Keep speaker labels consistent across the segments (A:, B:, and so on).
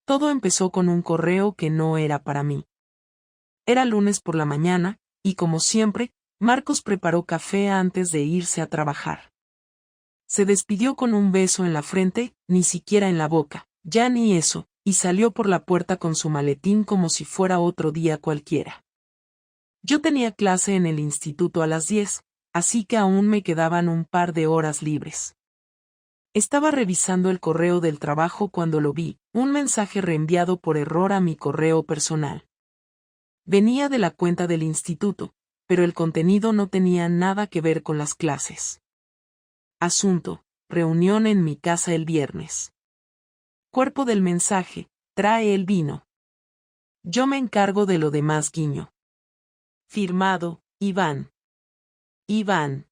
A: Todo empezó con un correo que no era para mí. Era lunes por la mañana, y como siempre, Marcos preparó café antes de irse a trabajar. Se despidió con un beso en la frente, ni siquiera en la boca, ya ni eso, y salió por la puerta con su maletín como si fuera otro día cualquiera. Yo tenía clase en el instituto a las 10, así que aún me quedaban un par de horas libres. Estaba revisando el correo del trabajo cuando lo vi, un mensaje reenviado por error a mi correo personal. Venía de la cuenta del instituto, pero el contenido no tenía nada que ver con las clases. Asunto: reunión en mi casa el viernes. Cuerpo del mensaje: trae el vino. Yo me encargo de lo demás, guiño. Firmado: Iván. Iván.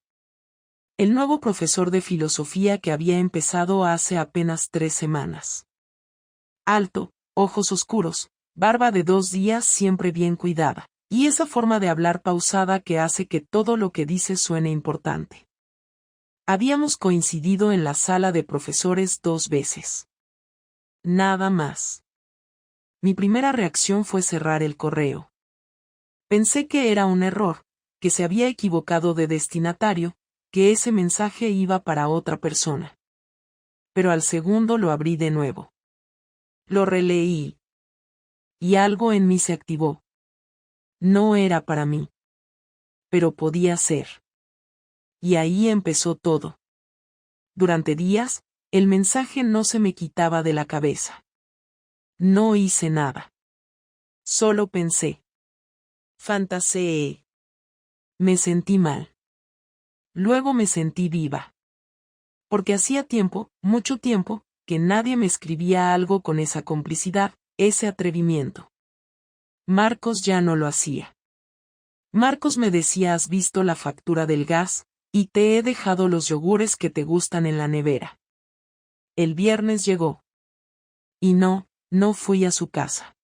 A: El nuevo profesor de filosofía que había empezado hace apenas 3 semanas. Alto, ojos oscuros, barba de 2 días siempre bien cuidada, y esa forma de hablar pausada que hace que todo lo que dice suene importante. Habíamos coincidido en la sala de profesores 2 veces. Nada más. Mi primera reacción fue cerrar el correo. Pensé que era un error, que se había equivocado de destinatario, que ese mensaje iba para otra persona. Pero al segundo lo abrí de nuevo. Lo releí. Y algo en mí se activó. No era para mí. Pero podía ser. Y ahí empezó todo. Durante días, el mensaje no se me quitaba de la cabeza. No hice nada. Solo pensé. Fantaseé. Me sentí mal. Luego me sentí viva. Porque hacía tiempo, mucho tiempo, que nadie me escribía algo con esa complicidad, ese atrevimiento. Marcos ya no lo hacía. Marcos me decía: ¿has visto la factura del gas? Y te he dejado los yogures que te gustan en la nevera. El viernes llegó. Y no fui a su casa.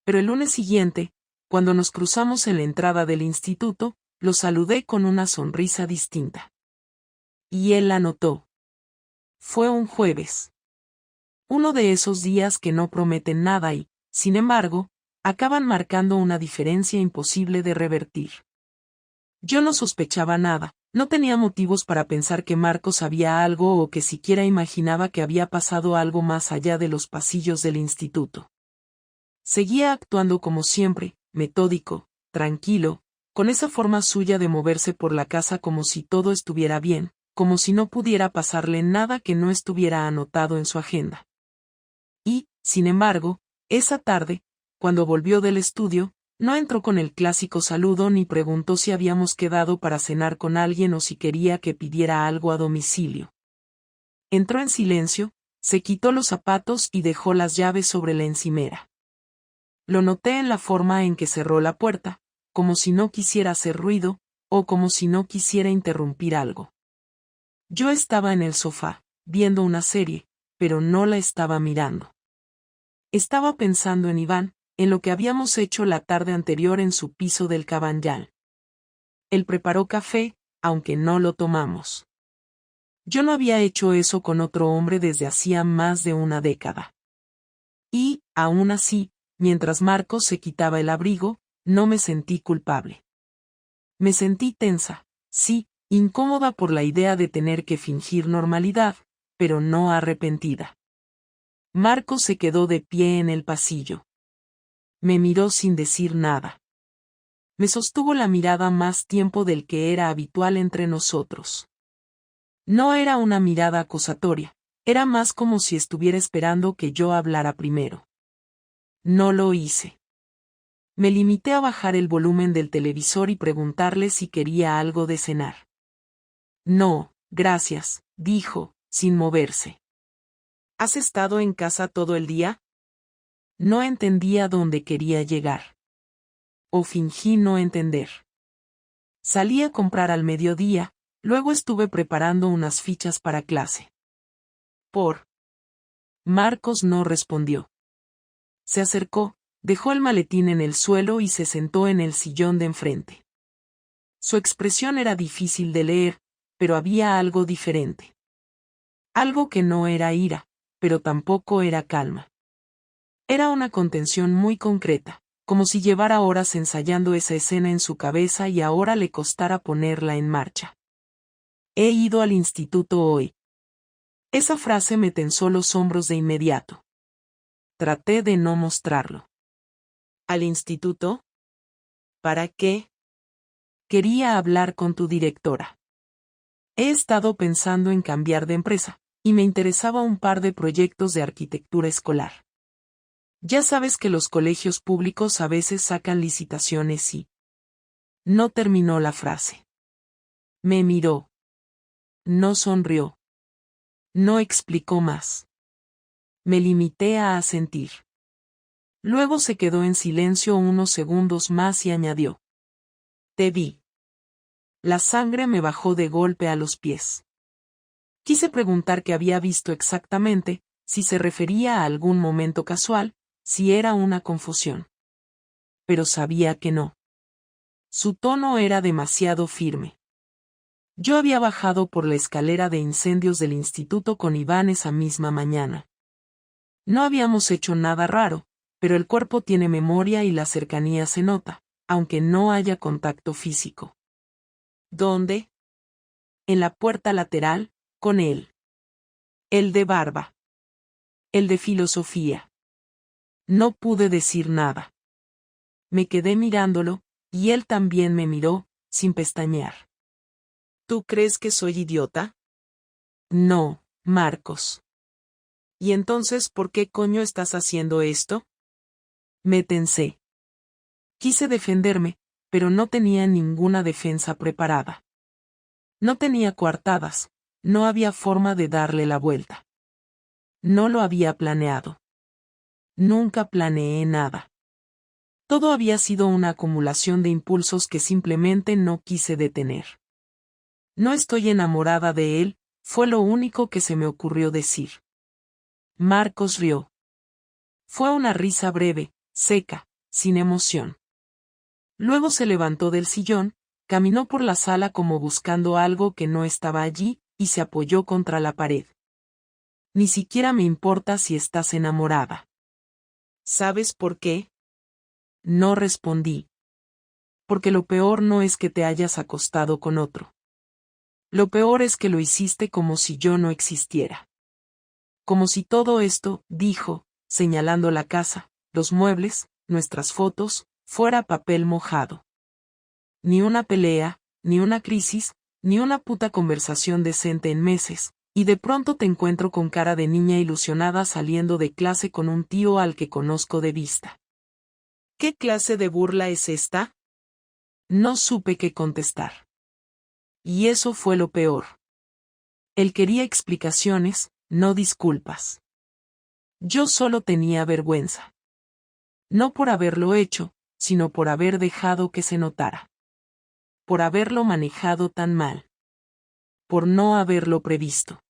A: Pero el lunes siguiente, cuando nos cruzamos en la entrada del instituto, lo saludé con una sonrisa distinta. Y él la notó. Fue un jueves. Uno de esos días que no prometen nada y, sin embargo, acaban marcando una diferencia imposible de revertir. Yo no sospechaba nada, no tenía motivos para pensar que Marcos sabía algo o que siquiera imaginaba que había pasado algo más allá de los pasillos del instituto. Seguía actuando como siempre, metódico, tranquilo, con esa forma suya de moverse por la casa como si todo estuviera bien, como si no pudiera pasarle nada que no estuviera anotado en su agenda. Y, sin embargo, esa tarde, cuando volvió del estudio, no entró con el clásico saludo ni preguntó si habíamos quedado para cenar con alguien o si quería que pidiera algo a domicilio. Entró en silencio, se quitó los zapatos y dejó las llaves sobre la encimera. Lo noté en la forma en que cerró la puerta, como si no quisiera hacer ruido, o como si no quisiera interrumpir algo. Yo estaba en el sofá, viendo una serie, pero no la estaba mirando. Estaba pensando en Iván, en lo que habíamos hecho la tarde anterior en su piso del Cabanyal. Él preparó café, aunque no lo tomamos. Yo no había hecho eso con otro hombre desde hacía más de una década. Y, aún así, mientras Marcos se quitaba el abrigo, no me sentí culpable. Me sentí tensa, sí, incómoda por la idea de tener que fingir normalidad, pero no arrepentida. Marcos se quedó de pie en el pasillo. Me miró sin decir nada. Me sostuvo la mirada más tiempo del que era habitual entre nosotros. No era una mirada acusatoria, era más como si estuviera esperando que yo hablara primero. No lo hice. Me limité a bajar el volumen del televisor y preguntarle si quería algo de cenar. No, gracias, dijo, sin moverse. ¿Has estado en casa todo el día? No entendía dónde quería llegar. O fingí no entender. Salí a comprar al mediodía, luego estuve preparando unas fichas para clase. Marcos no respondió. Se acercó, dejó el maletín en el suelo y se sentó en el sillón de enfrente. Su expresión era difícil de leer, pero había algo diferente. Algo que no era ira, pero tampoco era calma. Era una contención muy concreta, como si llevara horas ensayando esa escena en su cabeza y ahora le costara ponerla en marcha. He ido al instituto hoy. Esa frase me tensó los hombros de inmediato. Traté de no mostrarlo. ¿Al instituto? ¿Para qué? Quería hablar con tu directora. He estado pensando en cambiar de empresa, y me interesaba un par de proyectos de arquitectura escolar. Ya sabes que los colegios públicos a veces sacan licitaciones y... No terminó la frase. Me miró. No sonrió. No explicó más. Me limité a asentir. Luego se quedó en silencio unos segundos más y añadió. Te vi. La sangre me bajó de golpe a los pies. Quise preguntar qué había visto exactamente, si se refería a algún momento casual, si era una confusión. Pero sabía que no. Su tono era demasiado firme. Yo había bajado por la escalera de incendios del instituto con Iván esa misma mañana. No habíamos hecho nada raro, pero el cuerpo tiene memoria y la cercanía se nota, aunque no haya contacto físico. ¿Dónde? En la puerta lateral, con él. El de barba. El de filosofía. No pude decir nada. Me quedé mirándolo, y él también me miró, sin pestañear. ¿Tú crees que soy idiota? No, Marcos. ¿Y entonces por qué coño estás haciendo esto? Me tensé. Quise defenderme, pero no tenía ninguna defensa preparada. No tenía coartadas, no había forma de darle la vuelta. No lo había planeado. Nunca planeé nada. Todo había sido una acumulación de impulsos que simplemente no quise detener. No estoy enamorada de él, fue lo único que se me ocurrió decir. Marcos rió. Fue una risa breve, seca, sin emoción. Luego se levantó del sillón, caminó por la sala como buscando algo que no estaba allí, y se apoyó contra la pared. Ni siquiera me importa si estás enamorada. ¿Sabes por qué? No respondí. Porque lo peor no es que te hayas acostado con otro. Lo peor es que lo hiciste como si yo no existiera. Como si todo esto, dijo, señalando la casa, los muebles, nuestras fotos, fuera papel mojado. Ni una pelea, ni una crisis, ni una puta conversación decente en meses, y de pronto te encuentro con cara de niña ilusionada saliendo de clase con un tío al que conozco de vista. ¿Qué clase de burla es esta? No supe qué contestar. Y eso fue lo peor. Él quería explicaciones, no disculpas. Yo solo tenía vergüenza. No por haberlo hecho, sino por haber dejado que se notara. Por haberlo manejado tan mal. Por no haberlo previsto.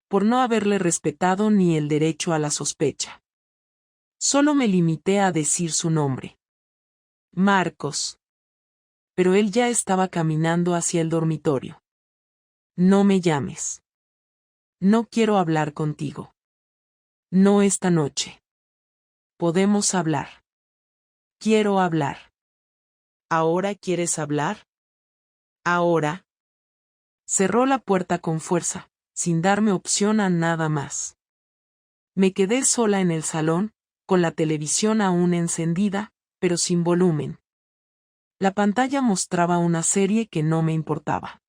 A: Por no haberle respetado ni el derecho a la sospecha. Solo me limité a decir su nombre. Marcos. Pero él ya estaba caminando hacia el dormitorio. No me llames. No quiero hablar contigo. No esta noche. Podemos hablar. Quiero hablar. ¿Ahora quieres hablar? Ahora. Cerró la puerta con fuerza, sin darme opción a nada más. Me quedé sola en el salón, con la televisión aún encendida, pero sin volumen. La pantalla mostraba una serie que no me importaba.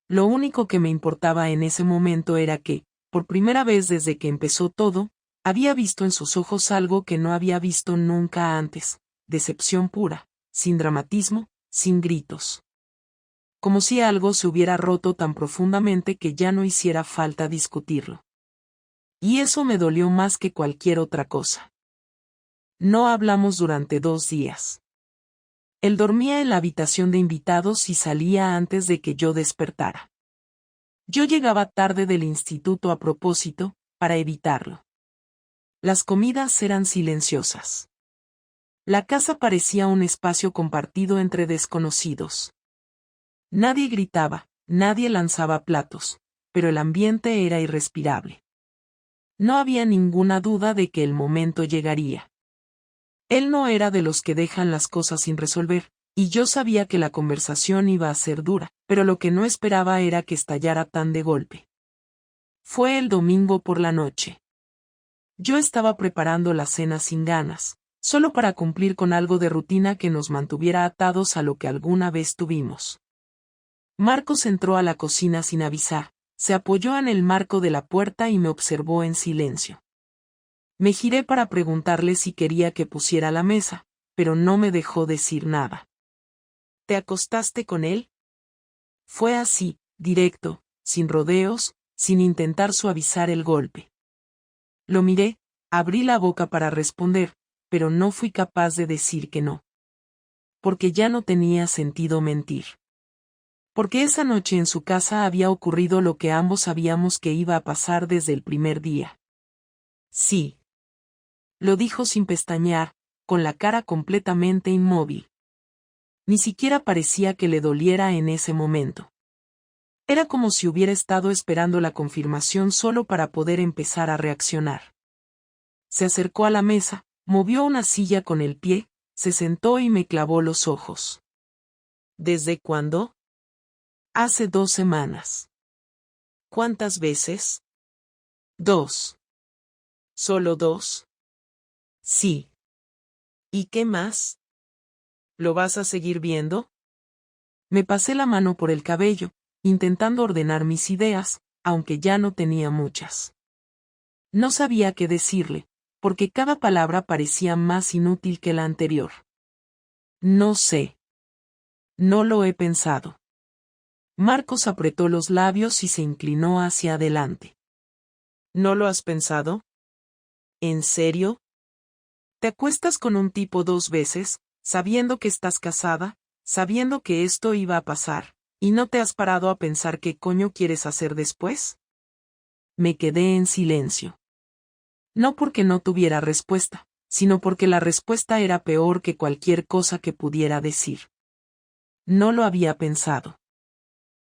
A: Lo único que me importaba en ese momento era que, por primera vez desde que empezó todo, había visto en sus ojos algo que no había visto nunca antes, decepción pura, sin dramatismo, sin gritos. Como si algo se hubiera roto tan profundamente que ya no hiciera falta discutirlo. Y eso me dolió más que cualquier otra cosa. No hablamos durante 2 días. Él dormía en la habitación de invitados y salía antes de que yo despertara. Yo llegaba tarde del instituto a propósito, para evitarlo. Las comidas eran silenciosas. La casa parecía un espacio compartido entre desconocidos. Nadie gritaba, nadie lanzaba platos, pero el ambiente era irrespirable. No había ninguna duda de que el momento llegaría. Él no era de los que dejan las cosas sin resolver, y yo sabía que la conversación iba a ser dura, pero lo que no esperaba era que estallara tan de golpe. Fue el domingo por la noche. Yo estaba preparando la cena sin ganas, solo para cumplir con algo de rutina que nos mantuviera atados a lo que alguna vez tuvimos. Marcos entró a la cocina sin avisar, se apoyó en el marco de la puerta y me observó en silencio. Me giré para preguntarle si quería que pusiera la mesa, pero no me dejó decir nada. ¿Te acostaste con él? Fue así, directo, sin rodeos, sin intentar suavizar el golpe. Lo miré, abrí la boca para responder, pero no fui capaz de decir que no. Porque ya no tenía sentido mentir. Porque esa noche en su casa había ocurrido lo que ambos sabíamos que iba a pasar desde el primer día. Sí. Lo dijo sin pestañear, con la cara completamente inmóvil. Ni siquiera parecía que le doliera en ese momento. Era como si hubiera estado esperando la confirmación solo para poder empezar a reaccionar. Se acercó a la mesa, movió una silla con el pie, se sentó y me clavó los ojos. ¿Desde cuándo? Hace 2 semanas. ¿Cuántas veces? 2. ¿Solo 2? Sí. ¿Y qué más? ¿Lo vas a seguir viendo? Me pasé la mano por el cabello, intentando ordenar mis ideas, aunque ya no tenía muchas. No sabía qué decirle, porque cada palabra parecía más inútil que la anterior. No sé. No lo he pensado. Marcos apretó los labios y se inclinó hacia adelante. ¿No lo has pensado? ¿En serio? ¿Te acuestas con un tipo 2 veces, sabiendo que estás casada, sabiendo que esto iba a pasar, y no te has parado a pensar qué coño quieres hacer después? Me quedé en silencio. No porque no tuviera respuesta, sino porque la respuesta era peor que cualquier cosa que pudiera decir. No lo había pensado.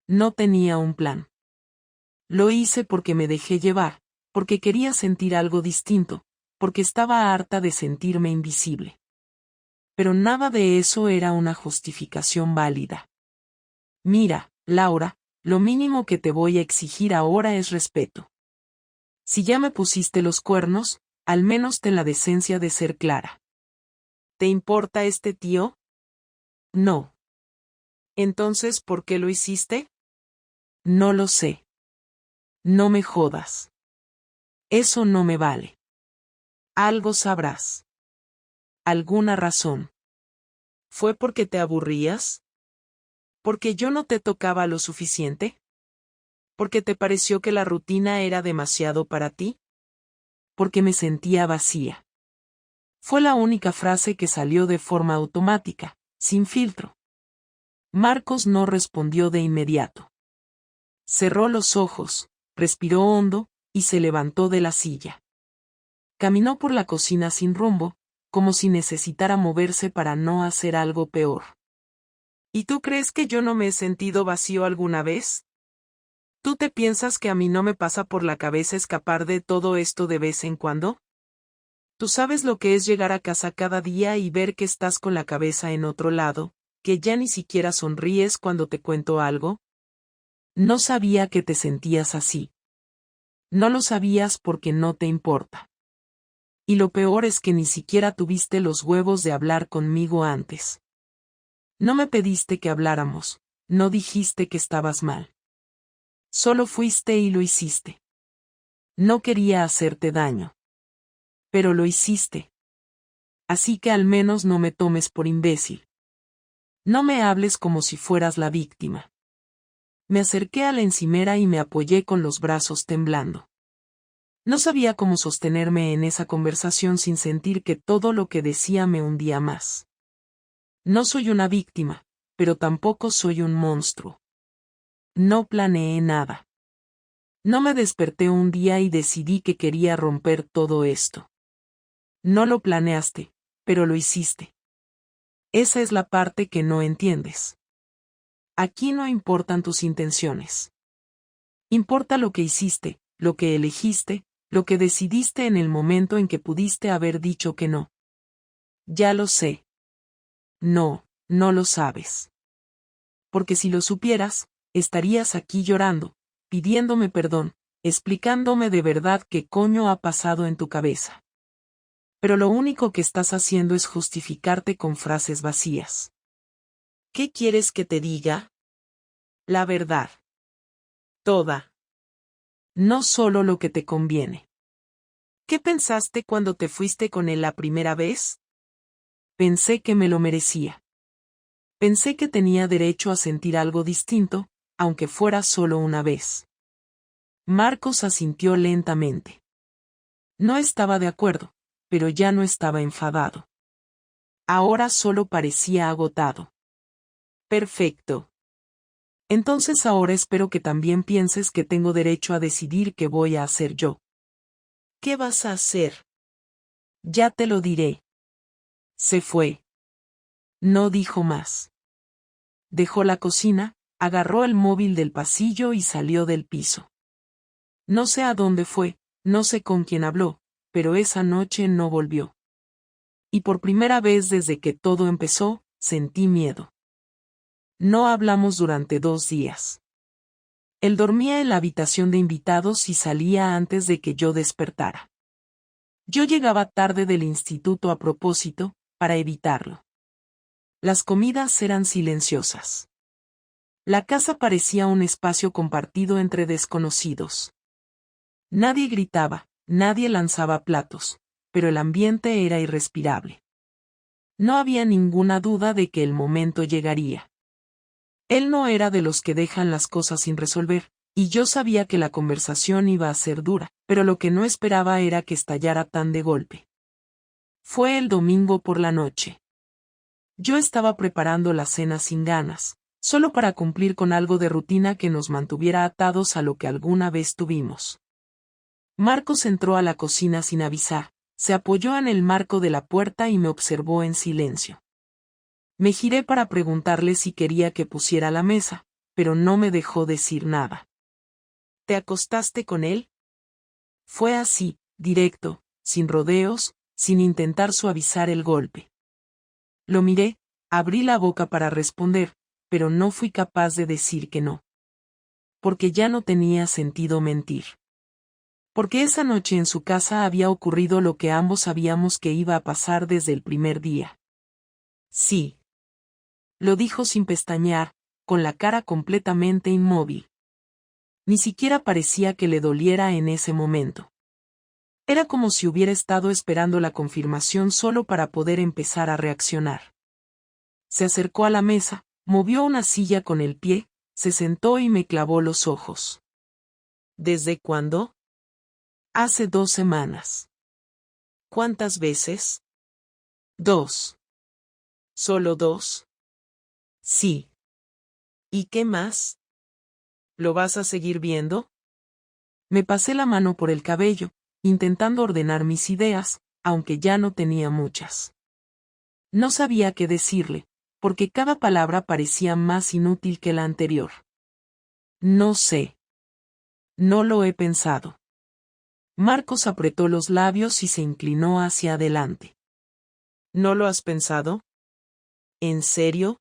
A: No tenía un plan. Lo hice porque me dejé llevar, porque quería sentir algo distinto, porque estaba harta de sentirme invisible. Pero nada de eso era una justificación válida. Mira, Laura, lo mínimo que te voy a exigir ahora es respeto. Si ya me pusiste los cuernos, al menos ten la decencia de ser clara. ¿Te importa este tío? No. Entonces, ¿por qué lo hiciste? No lo sé. No me jodas. Eso no me vale. Algo sabrás. ¿Alguna razón? ¿Fue porque te aburrías? ¿Porque yo no te tocaba lo suficiente? ¿Porque te pareció que la rutina era demasiado para ti? Porque me sentía vacía. Fue la única frase que salió de forma automática, sin filtro. Marcos no respondió de inmediato. Cerró los ojos, respiró hondo, y se levantó de la silla. Caminó por la cocina sin rumbo, como si necesitara moverse para no hacer algo peor. ¿Y tú crees que yo no me he sentido vacío alguna vez? ¿Tú te piensas que a mí no me pasa por la cabeza escapar de todo esto de vez en cuando? ¿Tú sabes lo que es llegar a casa cada día y ver que estás con la cabeza en otro lado, que ya ni siquiera sonríes cuando te cuento algo? No sabía que te sentías así. No lo sabías porque no te importa. Y lo peor es que ni siquiera tuviste los huevos de hablar conmigo antes. No me pediste que habláramos, no dijiste que estabas mal. Solo fuiste y lo hiciste. No quería hacerte daño. Pero lo hiciste. Así que al menos no me tomes por imbécil. No me hables como si fueras la víctima. Me acerqué a la encimera y me apoyé con los brazos temblando. No sabía cómo sostenerme en esa conversación sin sentir que todo lo que decía me hundía más. No soy una víctima, pero tampoco soy un monstruo. No planeé nada. No me desperté un día y decidí que quería romper todo esto. No lo planeaste, pero lo hiciste. Esa es la parte que no entiendes. Aquí no importan tus intenciones. Importa lo que hiciste, lo que elegiste, Lo que decidiste en el momento en que pudiste haber dicho que no. Ya lo sé. No, no lo sabes. Porque si lo supieras, estarías aquí llorando, pidiéndome perdón, explicándome de verdad qué coño ha pasado en tu cabeza. Pero lo único que estás haciendo es justificarte con frases vacías. ¿Qué quieres que te diga? La verdad. Toda. No solo lo que te conviene. ¿Qué pensaste cuando te fuiste con él la primera vez? Pensé que me lo merecía. Pensé que tenía derecho a sentir algo distinto, aunque fuera solo una vez. Marcos asintió lentamente. No estaba de acuerdo, pero ya no estaba enfadado. Ahora solo parecía agotado. Perfecto. Entonces ahora espero que también pienses que tengo derecho a decidir qué voy a hacer yo. ¿Qué vas a hacer? Ya te lo diré. Se fue. No dijo más. Dejó la cocina, agarró el móvil del pasillo y salió del piso. No sé a dónde fue, no sé con quién habló, pero esa noche no volvió. Y por primera vez desde que todo empezó, sentí miedo. No hablamos durante 2 días. Él dormía en la habitación de invitados y salía antes de que yo despertara. Yo llegaba tarde del instituto a propósito, para evitarlo. Las comidas eran silenciosas. La casa parecía un espacio compartido entre desconocidos. Nadie gritaba, nadie lanzaba platos, pero el ambiente era irrespirable. No había ninguna duda de que el momento llegaría. Él no era de los que dejan las cosas sin resolver, y yo sabía que la conversación iba a ser dura, pero lo que no esperaba era que estallara tan de golpe. Fue el domingo por la noche. Yo estaba preparando la cena sin ganas, solo para cumplir con algo de rutina que nos mantuviera atados a lo que alguna vez tuvimos. Marcos entró a la cocina sin avisar, se apoyó en el marco de la puerta y me observó en silencio. Me giré para preguntarle si quería que pusiera la mesa, pero no me dejó decir nada. ¿Te acostaste con él? Fue así, directo, sin rodeos, sin intentar suavizar el golpe. Lo miré, abrí la boca para responder, pero no fui capaz de decir que no. Porque ya no tenía sentido mentir. Porque esa noche en su casa había ocurrido lo que ambos sabíamos que iba a pasar desde el primer día. Sí. Lo dijo sin pestañear, con la cara completamente inmóvil. Ni siquiera parecía que le doliera en ese momento. Era como si hubiera estado esperando la confirmación solo para poder empezar a reaccionar. Se acercó a la mesa, movió una silla con el pie, se sentó y me clavó los ojos. ¿Desde cuándo? Hace 2 semanas. ¿Cuántas veces? 2. ¿Solo 2? Sí. ¿Y qué más? ¿Lo vas a seguir viendo? Me pasé la mano por el cabello, intentando ordenar mis ideas, aunque ya no tenía muchas. No sabía qué decirle, porque cada palabra parecía más inútil que la anterior. No sé. No lo he pensado. Marcos apretó los labios y se inclinó hacia adelante. ¿No lo has pensado? ¿En serio?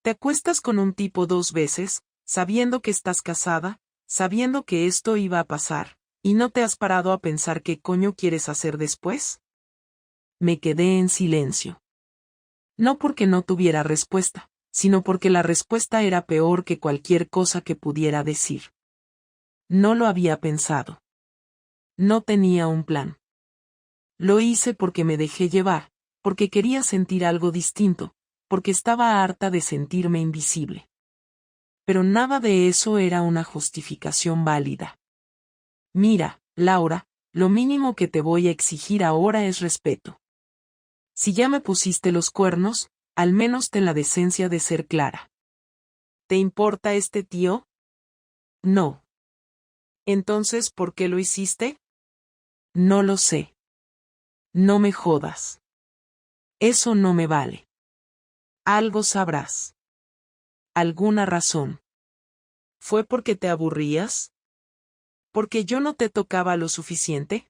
A: ¿Te acuestas con un tipo 2 veces, sabiendo que estás casada, sabiendo que esto iba a pasar, y no te has parado a pensar qué coño quieres hacer después? Me quedé en silencio. No porque no tuviera respuesta, sino porque la respuesta era peor que cualquier cosa que pudiera decir. No lo había pensado. No tenía un plan. Lo hice porque me dejé llevar, porque quería sentir algo distinto, porque estaba harta de sentirme invisible. Pero nada de eso era una justificación válida. Mira, Laura, lo mínimo que te voy a exigir ahora es respeto. Si ya me pusiste los cuernos, al menos ten la decencia de ser clara. ¿Te importa este tío? No. Entonces, ¿por qué lo hiciste? No lo sé. No me jodas. Eso no me vale. Algo sabrás. ¿Alguna razón? ¿Fue porque te aburrías? ¿Porque yo no te tocaba lo suficiente?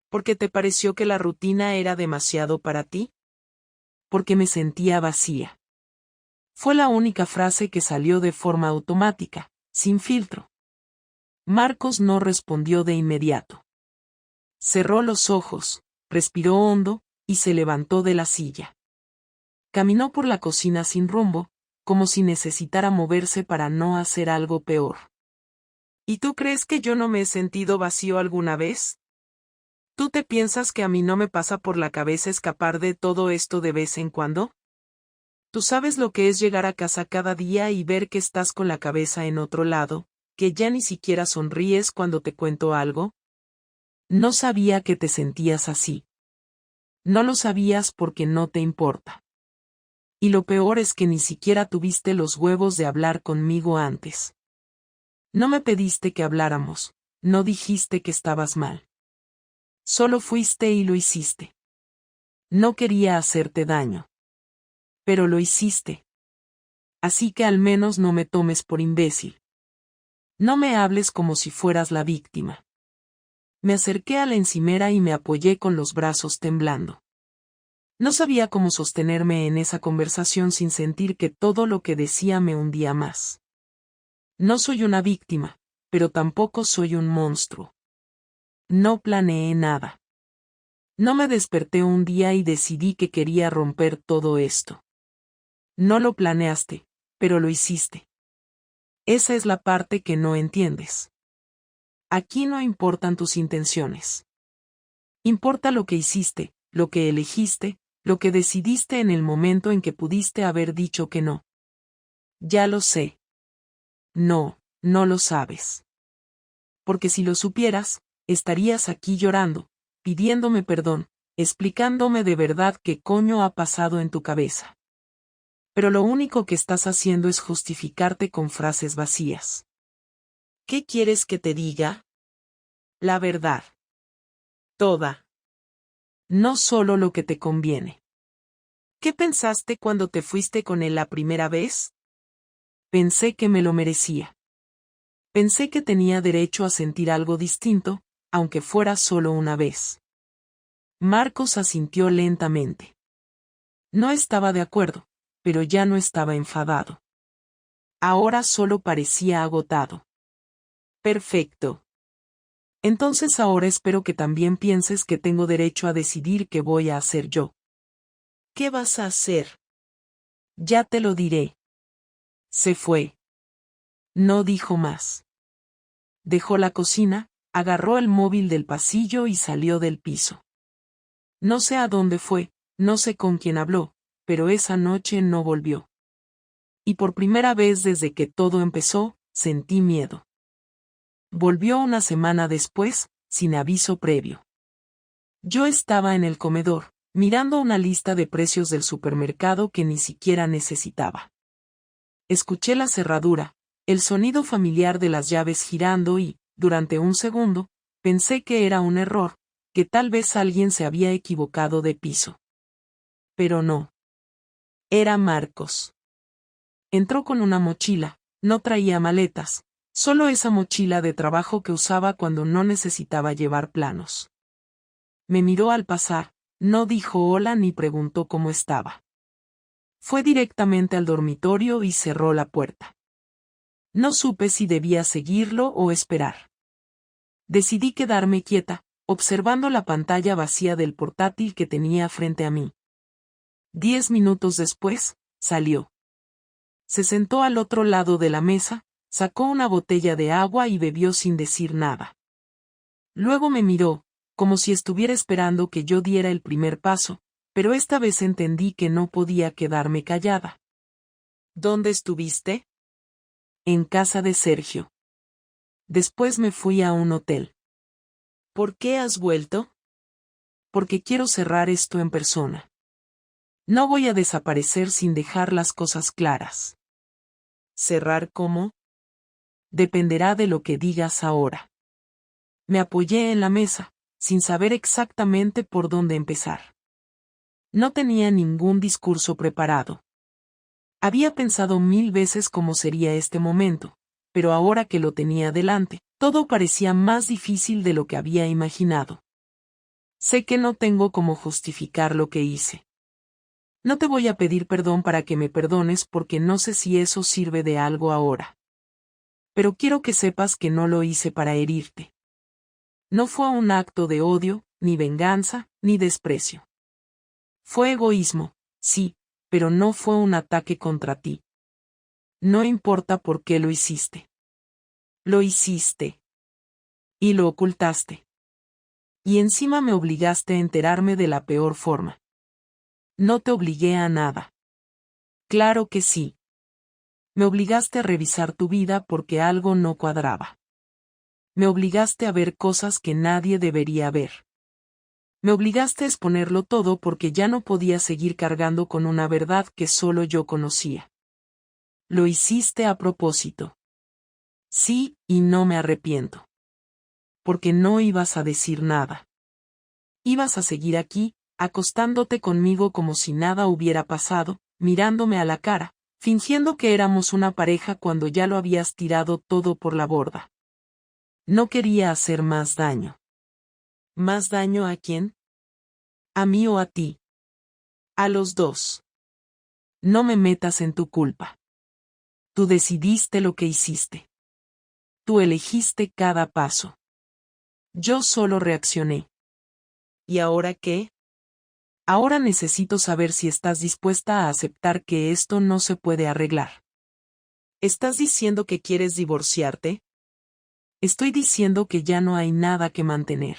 A: ¿Porque te pareció que la rutina era demasiado para ti? Porque me sentía vacía. Fue la única frase que salió de forma automática, sin filtro. Marcos no respondió de inmediato. Cerró los ojos, respiró hondo, y se levantó de la silla. Caminó por la cocina sin rumbo, como si necesitara moverse para no hacer algo peor. ¿Y tú crees que yo no me he sentido vacío alguna vez? ¿Tú te piensas que a mí no me pasa por la cabeza escapar de todo esto de vez en cuando? ¿Tú sabes lo que es llegar a casa cada día y ver que estás con la cabeza en otro lado, que ya ni siquiera sonríes cuando te cuento algo? No sabía que te sentías así. No lo sabías porque no te importa. Y lo peor es que ni siquiera tuviste los huevos de hablar conmigo antes. No me pediste que habláramos, no dijiste que estabas mal. Solo fuiste y lo hiciste. No quería hacerte daño. Pero lo hiciste. Así que al menos no me tomes por imbécil. No me hables como si fueras la víctima. Me acerqué a la encimera y me apoyé con los brazos temblando. No sabía cómo sostenerme en esa conversación sin sentir que todo lo que decía me hundía más. No soy una víctima, pero tampoco soy un monstruo. No planeé nada. No me desperté un día y decidí que quería romper todo esto. No lo planeaste, pero lo hiciste. Esa es la parte que no entiendes. Aquí no importan tus intenciones. Importa lo que hiciste, lo que elegiste, lo que decidiste en el momento en que pudiste haber dicho que no. Ya lo sé. No, no lo sabes. Porque si lo supieras, estarías aquí llorando, pidiéndome perdón, explicándome de verdad qué coño ha pasado en tu cabeza. Pero lo único que estás haciendo es justificarte con frases vacías. ¿Qué quieres que te diga? La verdad. Toda. No solo lo que te conviene. ¿Qué pensaste cuando te fuiste con él la primera vez? Pensé que me lo merecía. Pensé que tenía derecho a sentir algo distinto, aunque fuera solo una vez. Marcos asintió lentamente. No estaba de acuerdo, pero ya no estaba enfadado. Ahora solo parecía agotado. Perfecto. Entonces ahora espero que también pienses que tengo derecho a decidir qué voy a hacer yo. ¿Qué vas a hacer? Ya te lo diré. Se fue. No dijo más. Dejó la cocina, agarró el móvil del pasillo y salió del piso. No sé a dónde fue, no sé con quién habló, pero esa noche no volvió. Y por primera vez desde que todo empezó, sentí miedo. Volvió una semana después, sin aviso previo. Yo estaba en el comedor, mirando una lista de precios del supermercado que ni siquiera necesitaba. Escuché la cerradura, el sonido familiar de las llaves girando y, durante un segundo, pensé que era un error, que tal vez alguien se había equivocado de piso. Pero no. Era Marcos. Entró con una mochila, no traía maletas, solo esa mochila de trabajo que usaba cuando no necesitaba llevar planos. Me miró al pasar, no dijo hola ni preguntó cómo estaba. Fue directamente al dormitorio y cerró la puerta. No supe si debía seguirlo o esperar. Decidí quedarme quieta, observando la pantalla vacía del portátil que tenía frente a mí. 10 minutos después, salió. Se sentó al otro lado de la mesa, sacó una botella de agua y bebió sin decir nada. Luego me miró, como si estuviera esperando que yo diera el primer paso, pero esta vez entendí que no podía quedarme callada. ¿Dónde estuviste? En casa de Sergio. Después me fui a un hotel. ¿Por qué has vuelto? Porque quiero cerrar esto en persona. No voy a desaparecer sin dejar las cosas claras. ¿Cerrar cómo? Dependerá de lo que digas ahora. Me apoyé en la mesa, sin saber exactamente por dónde empezar. No tenía ningún discurso preparado. Había pensado 1000 veces cómo sería este momento, pero ahora que lo tenía delante, todo parecía más difícil de lo que había imaginado. Sé que no tengo cómo justificar lo que hice. No te voy a pedir perdón para que me perdones porque no sé si eso sirve de algo ahora. Pero quiero que sepas que no lo hice para herirte. No fue un acto de odio, ni venganza, ni desprecio. Fue egoísmo, sí, pero no fue un ataque contra ti. No importa por qué lo hiciste. Lo hiciste. Y lo ocultaste. Y encima me obligaste a enterarme de la peor forma. No te obligué a nada. Claro que sí. Me obligaste a revisar tu vida porque algo no cuadraba. Me obligaste a ver cosas que nadie debería ver. Me obligaste a exponerlo todo porque ya no podía seguir cargando con una verdad que solo yo conocía. Lo hiciste a propósito. Sí, y no me arrepiento. Porque no ibas a decir nada. Ibas a seguir aquí, acostándote conmigo como si nada hubiera pasado, mirándome a la cara, fingiendo que éramos una pareja cuando ya lo habías tirado todo por la borda. No quería hacer más daño. ¿Más daño a quién? ¿A mí o a ti? A los dos. No me metas en tu culpa. Tú decidiste lo que hiciste. Tú elegiste cada paso. Yo solo reaccioné. ¿Y ahora qué? Ahora necesito saber si estás dispuesta a aceptar que esto no se puede arreglar. ¿Estás diciendo que quieres divorciarte? Estoy diciendo que ya no hay nada que mantener.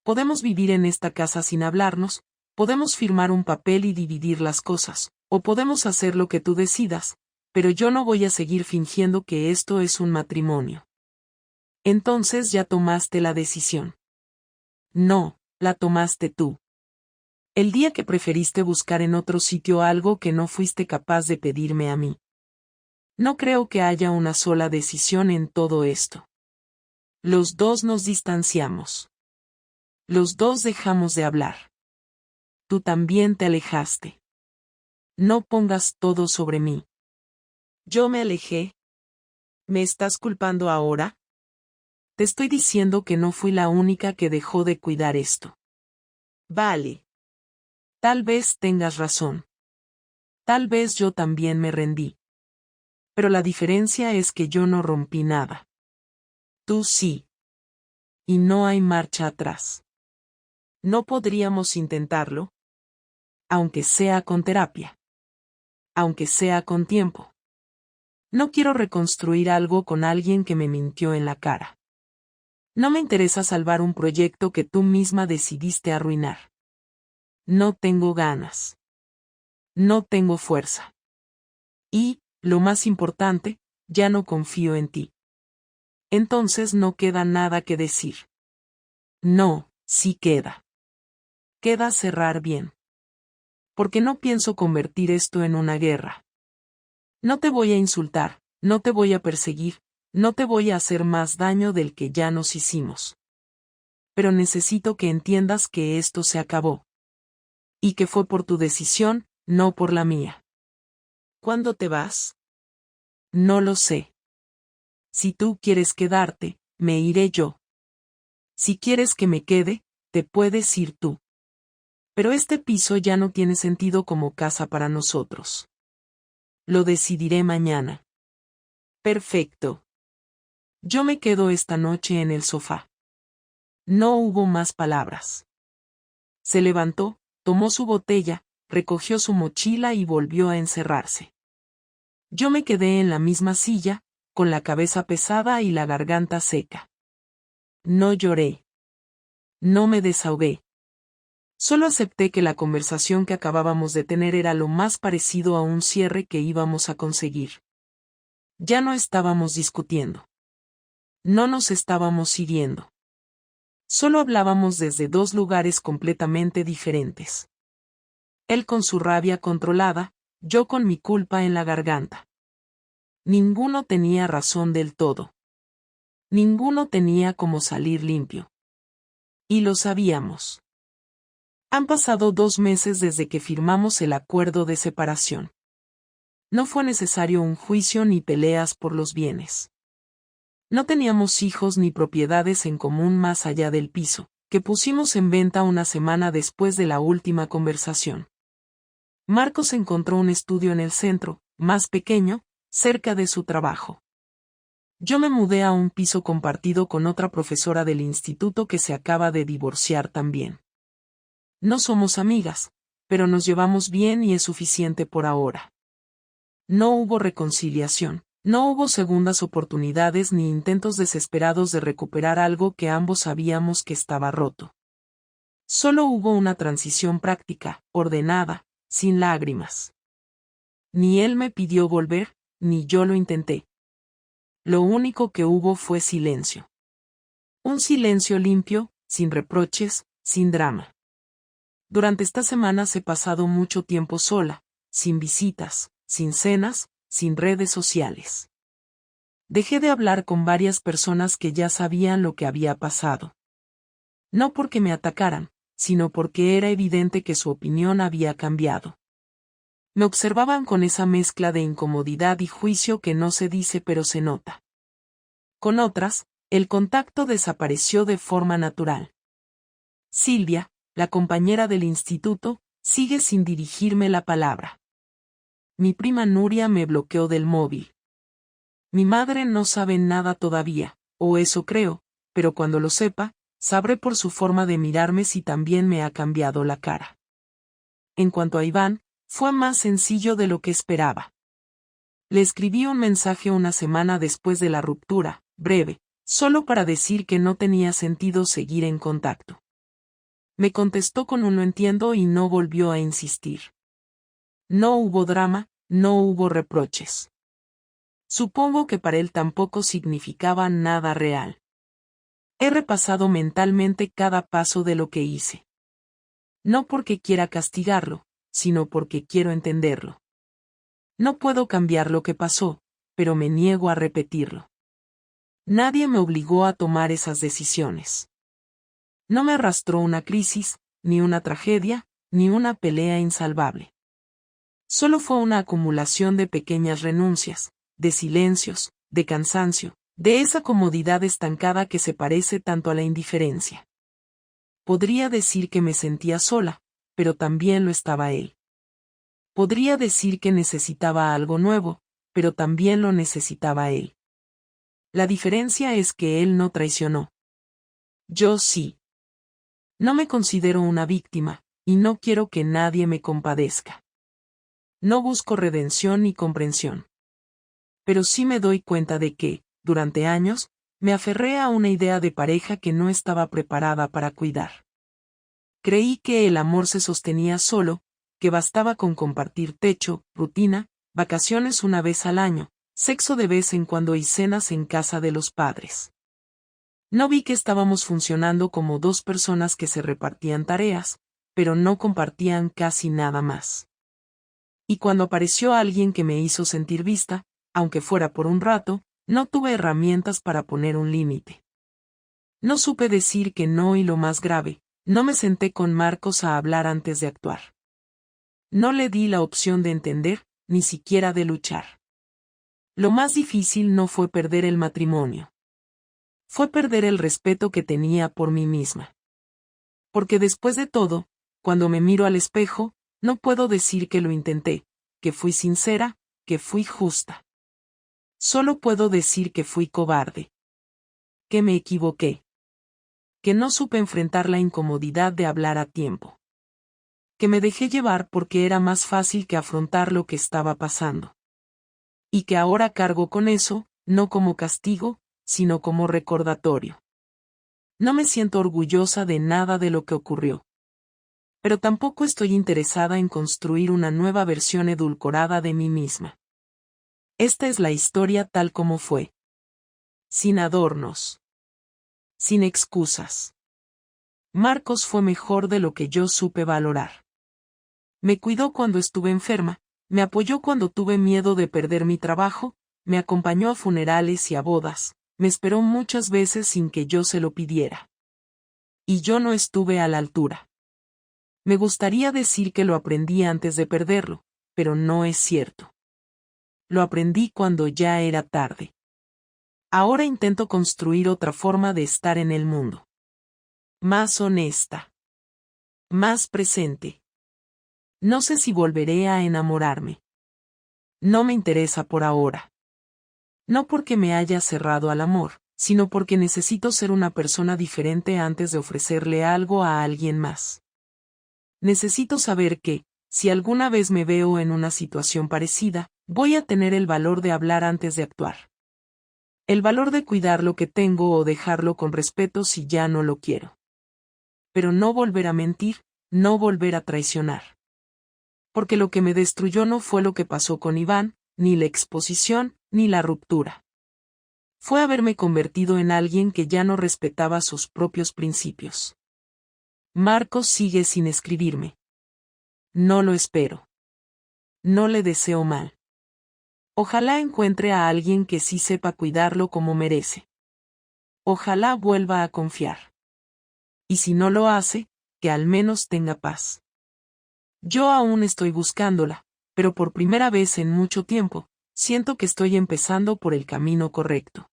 A: Podemos vivir en esta casa sin hablarnos, podemos firmar un papel y dividir las cosas, o podemos hacer lo que tú decidas, pero yo no voy a seguir fingiendo que esto es un matrimonio. Entonces ya tomaste la decisión. No, la tomaste tú. El día que preferiste buscar en otro sitio algo que no fuiste capaz de pedirme a mí. No creo que haya una sola decisión en todo esto. Los dos nos distanciamos. Los dos dejamos de hablar. Tú también te alejaste. No pongas todo sobre mí. Yo me alejé. ¿Me estás culpando ahora? Te estoy diciendo que no fui la única que dejó de cuidar esto. Vale. Tal vez tengas razón. Tal vez yo también me rendí. Pero la diferencia es que yo no rompí nada. Tú sí. Y no hay marcha atrás. ¿No podríamos intentarlo? Aunque sea con terapia. Aunque sea con tiempo. No quiero reconstruir algo con alguien que me mintió en la cara. No me interesa salvar un proyecto que tú misma decidiste arruinar. No tengo ganas. No tengo fuerza. Y, lo más importante, ya no confío en ti. Entonces no queda nada que decir. No, sí queda. Queda cerrar bien. Porque no pienso convertir esto en una guerra. No te voy a insultar, no te voy a perseguir, no te voy a hacer más daño del que ya nos hicimos. Pero necesito que entiendas que esto se acabó. Y que fue por tu decisión, no por la mía. ¿Cuándo te vas? No lo sé. Si tú quieres quedarte, me iré yo. Si quieres que me quede, te puedes ir tú. Pero este piso ya no tiene sentido como casa para nosotros. Lo decidiré mañana. Perfecto. Yo me quedo esta noche en el sofá. No hubo más palabras. Se levantó, tomó su botella, recogió su mochila y volvió a encerrarse. Yo me quedé en la misma silla, con la cabeza pesada y la garganta seca. No lloré. No me desahogué. Solo acepté que la conversación que acabábamos de tener era lo más parecido a un cierre que íbamos a conseguir. Ya no estábamos discutiendo. No nos estábamos hiriendo. Solo hablábamos desde dos lugares completamente diferentes. Él con su rabia controlada, yo con mi culpa en la garganta. Ninguno tenía razón del todo. Ninguno tenía cómo salir limpio. Y lo sabíamos. Han pasado 2 meses desde que firmamos el acuerdo de separación. No fue necesario un juicio ni peleas por los bienes. No teníamos hijos ni propiedades en común más allá del piso, que pusimos en venta una semana después de la última conversación. Marcos encontró un estudio en el centro, más pequeño, cerca de su trabajo. Yo me mudé a un piso compartido con otra profesora del instituto que se acaba de divorciar también. No somos amigas, pero nos llevamos bien y es suficiente por ahora. No hubo reconciliación, no hubo segundas oportunidades ni intentos desesperados de recuperar algo que ambos sabíamos que estaba roto. Solo hubo una transición práctica, ordenada, sin lágrimas. Ni él me pidió volver, ni yo lo intenté. Lo único que hubo fue silencio. Un silencio limpio, sin reproches, sin drama. Durante esta semana he pasado mucho tiempo sola, sin visitas, sin cenas, sin redes sociales. Dejé de hablar con varias personas que ya sabían lo que había pasado. No porque me atacaran, sino porque era evidente que su opinión había cambiado. Me observaban con esa mezcla de incomodidad y juicio que no se dice pero se nota. Con otras, el contacto desapareció de forma natural. Silvia, la compañera del instituto, sigue sin dirigirme la palabra. Mi prima Nuria me bloqueó del móvil. Mi madre no sabe nada todavía, o eso creo, pero cuando lo sepa, sabré por su forma de mirarme si también me ha cambiado la cara. En cuanto a Iván, fue más sencillo de lo que esperaba. Le escribí un mensaje una semana después de la ruptura, breve, solo para decir que no tenía sentido seguir en contacto. Me contestó con un "lo entiendo" y no volvió a insistir. No hubo drama, no hubo reproches. Supongo que para él tampoco significaba nada real. He repasado mentalmente cada paso de lo que hice. No porque quiera castigarlo, sino porque quiero entenderlo. No puedo cambiar lo que pasó, pero me niego a repetirlo. Nadie me obligó a tomar esas decisiones. No me arrastró una crisis, ni una tragedia, ni una pelea insalvable. Solo fue una acumulación de pequeñas renuncias, de silencios, de cansancio, de esa comodidad estancada que se parece tanto a la indiferencia. Podría decir que me sentía sola, pero también lo estaba él. Podría decir que necesitaba algo nuevo, pero también lo necesitaba él. La diferencia es que él no traicionó. Yo sí. No me considero una víctima, y no quiero que nadie me compadezca. No busco redención ni comprensión. Pero sí me doy cuenta de que, durante años, me aferré a una idea de pareja que no estaba preparada para cuidar. Creí que el amor se sostenía solo, que bastaba con compartir techo, rutina, vacaciones una vez al año, sexo de vez en cuando y cenas en casa de los padres. No vi que estábamos funcionando como dos personas que se repartían tareas, pero no compartían casi nada más. Y cuando apareció alguien que me hizo sentir vista, aunque fuera por un rato, no tuve herramientas para poner un límite. No supe decir que no y lo más grave, no me senté con Marcos a hablar antes de actuar. No le di la opción de entender, ni siquiera de luchar. Lo más difícil no fue perder el matrimonio. Fue perder el respeto que tenía por mí misma. Porque después de todo, cuando me miro al espejo, no puedo decir que lo intenté, que fui sincera, que fui justa. Solo puedo decir que fui cobarde. Que me equivoqué. Que no supe enfrentar la incomodidad de hablar a tiempo. Que me dejé llevar porque era más fácil que afrontar lo que estaba pasando. Y que ahora cargo con eso, no como castigo, sino como recordatorio. No me siento orgullosa de nada de lo que ocurrió. Pero tampoco estoy interesada en construir una nueva versión edulcorada de mí misma. Esta es la historia tal como fue. Sin adornos. Sin excusas. Marcos fue mejor de lo que yo supe valorar. Me cuidó cuando estuve enferma, me apoyó cuando tuve miedo de perder mi trabajo, me acompañó a funerales y a bodas, me esperó muchas veces sin que yo se lo pidiera. Y yo no estuve a la altura. Me gustaría decir que lo aprendí antes de perderlo, pero no es cierto. lo aprendí cuando ya era tarde. Ahora intento construir otra forma de estar en el mundo. Más honesta. Más presente. No sé si volveré a enamorarme. No me interesa por ahora. No porque me haya cerrado al amor, sino porque necesito ser una persona diferente antes de ofrecerle algo a alguien más. Necesito saber que, si alguna vez me veo en una situación parecida, voy a tener el valor de hablar antes de actuar. El valor de cuidar lo que tengo o dejarlo con respeto si ya no lo quiero. Pero no volver a mentir, no volver a traicionar. Porque lo que me destruyó no fue lo que pasó con Iván, ni la exposición, ni la ruptura. Fue haberme convertido en alguien que ya no respetaba sus propios principios. Marcos sigue sin escribirme. No lo espero. No le deseo mal. Ojalá encuentre a alguien que sí sepa cuidarlo como merece. Ojalá vuelva a confiar. Y si no lo hace, que al menos tenga paz. Yo aún estoy buscándola, pero por primera vez en mucho tiempo, siento que estoy empezando por el camino correcto.